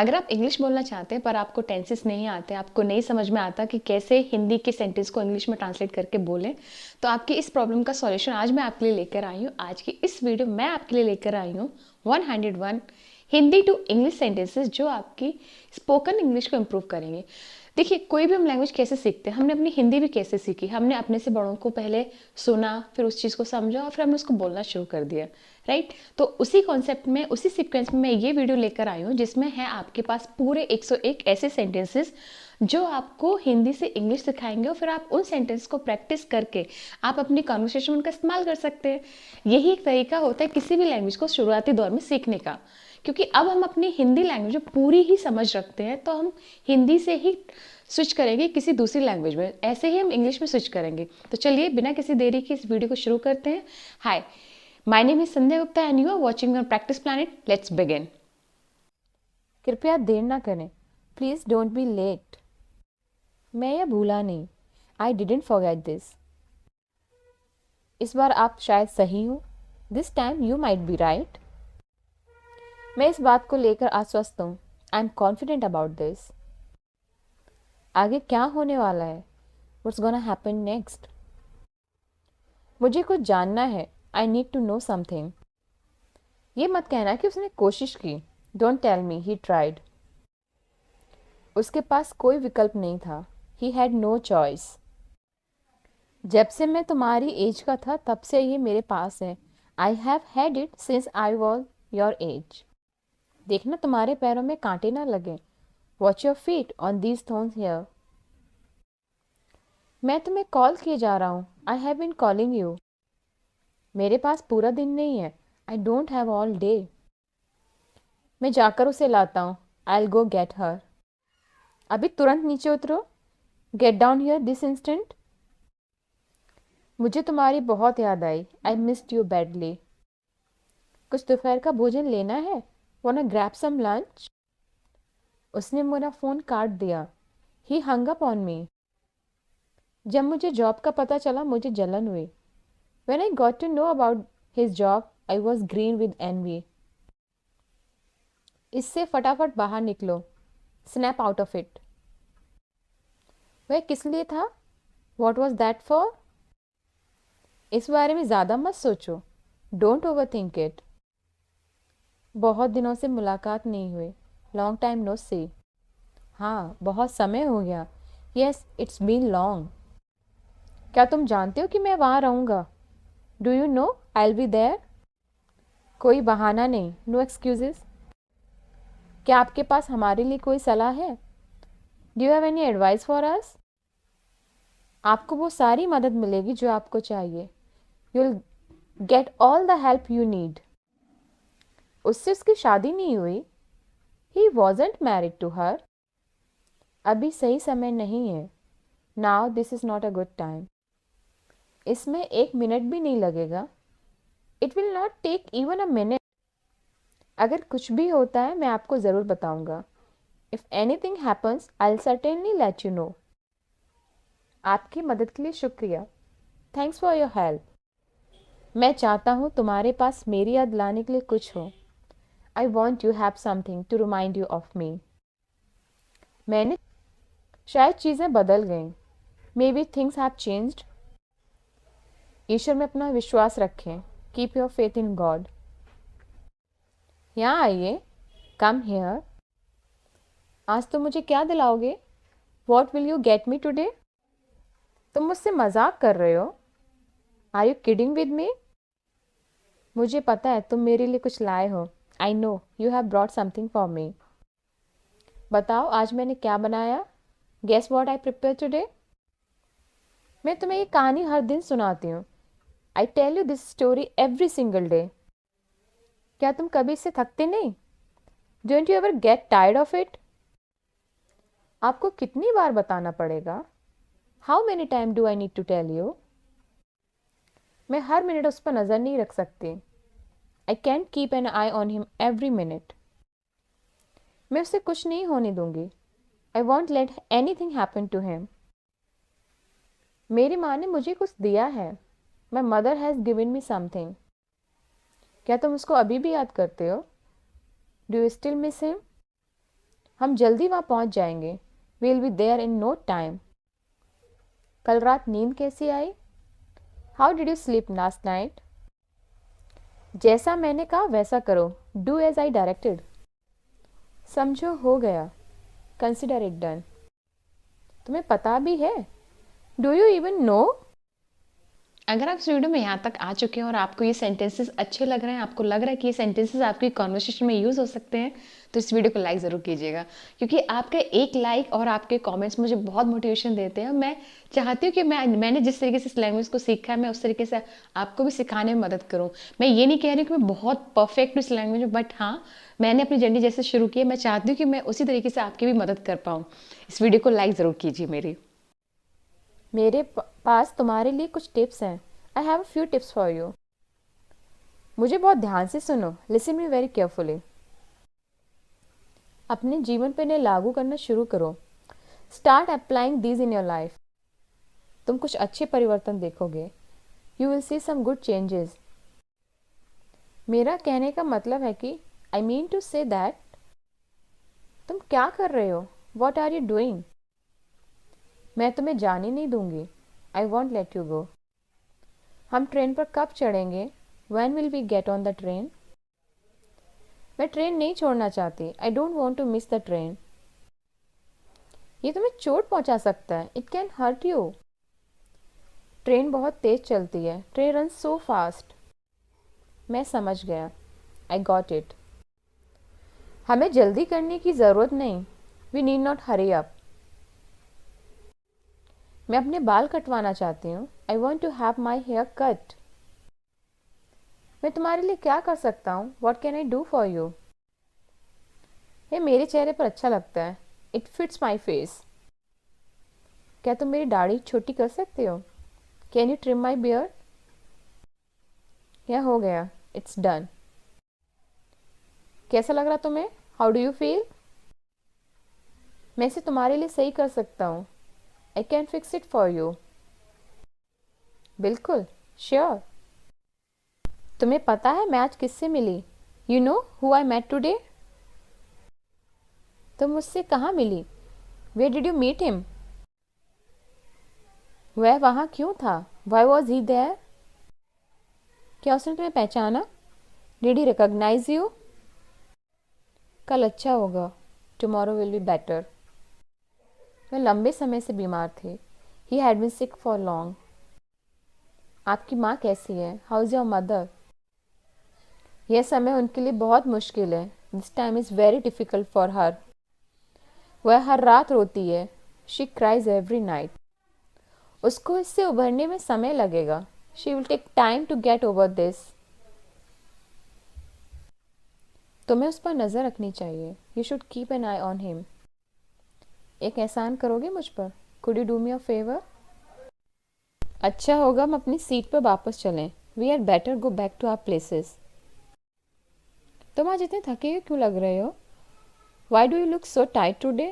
अगर आप इंग्लिश बोलना चाहते हैं पर आपको टेंसेस नहीं आते, आपको नहीं समझ में आता कि कैसे हिंदी के सेंटेंस को इंग्लिश में ट्रांसलेट करके बोलें, तो आपकी इस प्रॉब्लम का सॉल्यूशन आज मैं आपके लिए लेकर आई हूँ। आज की इस वीडियो में मैं आपके लिए लेकर आई हूँ 101 हिंदी टू इंग्लिश सेंटेंसेस जो आपकी स्पोकन इंग्लिश को इम्प्रूव करेंगे। देखिए, कोई भी हम लैंग्वेज कैसे सीखते हैं, हमने अपनी हिंदी भी कैसे सीखी, हमने अपने से बड़ों को पहले सुना, फिर उस चीज़ को समझा और फिर हमने उसको बोलना शुरू कर दिया, राइट। तो उसी कॉन्सेप्ट में, उसी सीक्वेंस में मैं ये वीडियो लेकर आई हूँ जिसमें है आपके पास पूरे 101 ऐसे सेंटेंसेस जो आपको हिंदी से इंग्लिश सिखाएंगे और फिर आप उन सेंटेंस को प्रैक्टिस करके आप अपनी कॉन्वर्सेशन में उनका इस्तेमाल कर सकते हैं। यही एक तरीका होता है किसी भी लैंग्वेज को शुरुआती दौर में सीखने का, क्योंकि अब हम अपनी हिंदी लैंग्वेज पूरी ही समझ रखते हैं, तो हम हिंदी से ही स्विच करेंगे किसी दूसरी लैंग्वेज में, ऐसे ही हम इंग्लिश में स्विच करेंगे। तो चलिए बिना किसी देरी के इस वीडियो को शुरू करते हैं। Hi, my name is Sandhya Gupta and you are watching on practice planet. Let's begin. कृपया देर ना करें। Please don't be late. मैं यह भूला नहीं। I didn't forget this. इस बार आप शायद सही हो। This time you might be right. मैं इस बात को लेकर आश्वस्त हूँ। I am confident about this. आगे क्या होने वाला है? What's gonna happen next? मुझे कुछ जानना है। I need to know something. ये मत कहना कि उसने कोशिश की। Don't tell me he tried. उसके पास कोई विकल्प नहीं था। He had no choice. जब से मैं तुम्हारी एज का था तब से ये मेरे पास है। I have had it since I was your age. देखना तुम्हारे पैरों में कांटे ना लगे। Watch your feet on these thorns here. मैं तुम्हें कॉल किए जा रहा हूँ। I have been calling you. मेरे पास पूरा दिन नहीं है। I don't have all day. मैं जाकर उसे लाता हूँ। I will go get her. अभी तुरंत नीचे उतरो। Get down here this instant. मुझे तुम्हारी बहुत याद आई। I missed you badly. कुछ दोपहर का भोजन लेना है? Wanna grab some lunch? उसने मेरा फ़ोन काट दिया। He hung up on me. जब मुझे जॉब का पता चला मुझे जलन हुई। When I got to know about his job I was green with envy. इससे फटाफट बाहर निकलो। Snap out of it. वह किस लिए था? What was that for? इस बारे में ज़्यादा मत सोचो। Don't over think it. बहुत दिनों से मुलाकात नहीं हुई। Long time no see. हाँ, बहुत समय हो गया। Yes, it's been long. क्या तुम जानते हो कि मैं वहाँ रहूँगा? Do you know I will be there? कोई बहाना नहीं। No excuses. क्या आपके पास हमारे लिए कोई सलाह है? Do you have any advice for us? आपको वो सारी मदद मिलेगी जो आपको चाहिए। You will get all the help you need. उससे उसकी शादी नहीं हुई। He wasn't married to her. अभी सही समय नहीं है। Now this is not a good time. इसमें एक मिनट भी नहीं लगेगा। It will not take even a minute. अगर कुछ भी होता है मैं आपको ज़रूर बताऊंगा। If anything happens I will certainly let you know. आपकी मदद के लिए शुक्रिया। Thanks for your help. मैं चाहता हूँ तुम्हारे पास मेरी याद लाने के लिए कुछ हो। I want you have something to remind you of me. मैंने शायद चीज़ें बदल गईं। Maybe things have changed. ईश्वर में अपना विश्वास रखें। Keep your faith in God. यहाँ आइए। Come here. आज तुम मुझे क्या दिलाओगे? What will you get me today? तुम मुझसे मजाक कर रहे हो? Are you kidding with me? मुझे पता है तुम मेरे लिए कुछ लाए हो। I know you have brought something for me. बताओ आज मैंने क्या बनाया। Guess what I prepare today. मैं तुम्हें ये कहानी हर दिन सुनाती हूँ। I tell you this story every single day. क्या तुम कभी इससे थकते नहीं? Don't you ever get tired of it? आपको कितनी बार बताना पड़ेगा? How many time do I need to tell you? मैं हर मिनट उस पर नज़र नहीं रख सकती। I can't keep an eye on him every minute. मैं उसे कुछ नहीं होने दूंगी। I won't let anything happen to him. मेरी माँ ने मुझे कुछ दिया है। My mother has given me something. क्या तुम उसको अभी भी याद करते हो? Do you still miss him? हम जल्दी वहाँ पहुँच जाएंगे। We'll be there in no time. कल रात नींद कैसी आई? How did you sleep last night? जैसा मैंने कहा वैसा करो। Do as I directed. समझो हो गया। Consider it done. तुम्हें पता भी है? Do you even know? अगर आप इस वीडियो में यहाँ तक आ चुके हैं और आपको ये सेंटेंसेस अच्छे लग रहे हैं, आपको लग रहा है कि ये सेंटेंसेस आपकी कॉन्वर्सेशन में यूज़ हो सकते हैं, तो इस वीडियो को लाइक ज़रूर कीजिएगा, क्योंकि आपका एक लाइक और आपके कमेंट्स मुझे बहुत मोटिवेशन देते हैं। मैं चाहती हूँ कि मैंने जिस तरीके से इस लैंग्वेज को सीखा है, मैं उस तरीके से आपको भी सिखाने में मदद करूँ। मैं ये नहीं कह रही हूँ कि मैं बहुत परफेक्ट हूँ इस लैंग्वेज में, बट हाँ, मैंने अपनी जर्नी जैसे शुरू की है, मैं चाहती हूँ कि मैं उसी तरीके से आपकी भी मदद कर पाऊँ। इस वीडियो को लाइक ज़रूर कीजिए मेरी। मेरे पास तुम्हारे लिए कुछ टिप्स हैं। I have a few tips for you. मुझे बहुत ध्यान से सुनो। Listen me very carefully. अपने जीवन पर इन्हें लागू करना शुरू करो। Start applying these in your life. तुम कुछ अच्छे परिवर्तन देखोगे। You will see some good changes. मेरा कहने का मतलब है कि I mean to say that तुम क्या कर रहे हो? What are you doing? मैं तुम्हें जाने नहीं दूंगी। I won't let you go. हम ट्रेन पर कब चढ़ेंगे? When will we get on the train? मैं ट्रेन नहीं छोड़ना चाहती। I don't want to miss the train. ये तुम्हें चोट पहुंचा सकता है। It can hurt you. Train बहुत तेज चलती है। Train runs so fast. मैं समझ गया। I got it. हमें जल्दी करने की ज़रूरत नहीं। We need not hurry up. मैं अपने बाल कटवाना चाहती हूँ। I want to have my hair cut. मैं तुम्हारे लिए क्या कर सकता हूँ? What can I do for you? ये मेरे चेहरे पर अच्छा लगता है। It fits my face. क्या तुम मेरी दाढ़ी छोटी कर सकते हो? Can you trim my beard? यह हो गया। It's done. कैसा लग रहा तुम्हें? How do you feel? मैं इसे तुम्हारे लिए सही कर सकता हूँ। I can fix it for you. बिल्कुल, श्योर। तुम्हें पता है मैं आज किससे मिली? You know who I met today? तुम मुझसे कहाँ मिली? Where did you meet him? वह वहाँ क्यों था? Why was he there? क्या उसने तुम्हें पहचाना? Did he recognize you? कल अच्छा होगा। Tomorrow will be better. वह लंबे समय से बीमार थे। He had been sick for long. आपकी माँ कैसी है? How is your mother? यह समय उनके लिए बहुत मुश्किल है। This time is very difficult for her. वह हर रात रोती है। She cries every night. उसको इससे उभरने में समय लगेगा। She will take time to get over this. तुम्हें उस पर नज़र रखनी चाहिए। You should keep an eye on him. एक एहसान करोगे मुझ पर? Could you do me a favor? अच्छा होगा हम अपनी सीट पर वापस चलें। We had better go back to our places. तुम आज इतने थके हुए क्यों लग रहे हो? Why do you look so tired today?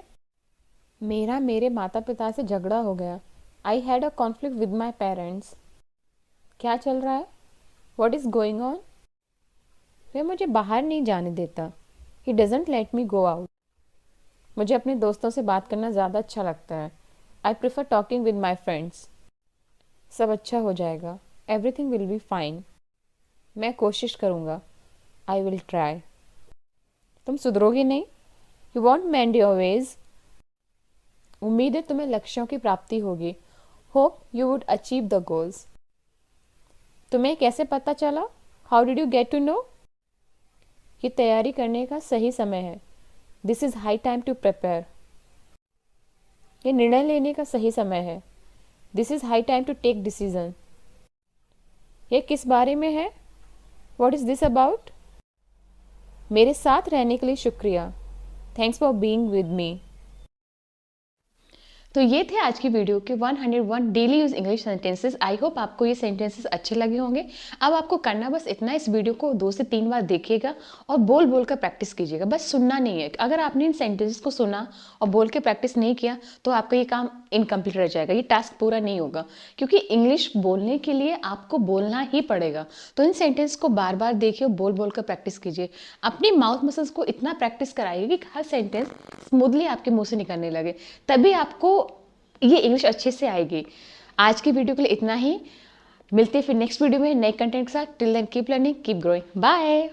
मेरा मेरे माता पिता से झगड़ा हो गया। I had a conflict with my parents. क्या चल रहा है? What is going on? वह मुझे बाहर नहीं जाने देता। He doesn't let me go out. मुझे अपने दोस्तों से बात करना ज़्यादा अच्छा लगता है। I prefer talking with my friends. सब अच्छा हो जाएगा। Everything will be fine. मैं कोशिश करूँगा। I will try. तुम सुधरोगे नहीं? You won't mend your ways. उम्मीद है तुम्हें लक्ष्यों की प्राप्ति होगी। Hope you would achieve the goals. तुम्हें कैसे पता चला? How did you get to know? ये तैयारी करने का सही समय है। This is high time to prepare. ये निर्णय लेने का सही समय है। This is high time to take decision. ये किस बारे में है? What is this about? मेरे साथ रहने के लिए शुक्रिया। Thanks for being with me. तो ये थे आज की वीडियो के 101 daily use English sentences. I hope आपको ये सेंटेंसेस अच्छे लगे होंगे। अब आपको करना बस इतना, इस वीडियो को 2 से 3 बार देखिएगा और बोल बोल कर प्रैक्टिस कीजिएगा। बस सुनना नहीं है। अगर आपने इन सेंटेंसेस को सुना और बोल के प्रैक्टिस नहीं किया तो आपका ये काम इनकम्प्लीट रह जाएगा, ये टास्क पूरा नहीं होगा, क्योंकि इंग्लिश बोलने के लिए आपको बोलना ही पड़ेगा। तो इन सेंटेंस को बार बार देखिए और बोल बोल कर प्रैक्टिस कीजिए। अपनी माउथ मसल्स को इतना प्रैक्टिस कराइए कि हर सेंटेंस स्मूथली आपके मुंह से निकलने लगे, तभी आपको ये इंग्लिश अच्छे से आएगी। आज की वीडियो के लिए इतना ही, मिलते हैं फिर नेक्स्ट वीडियो में नए कंटेंट के साथ। Till then keep learning, keep growing, bye.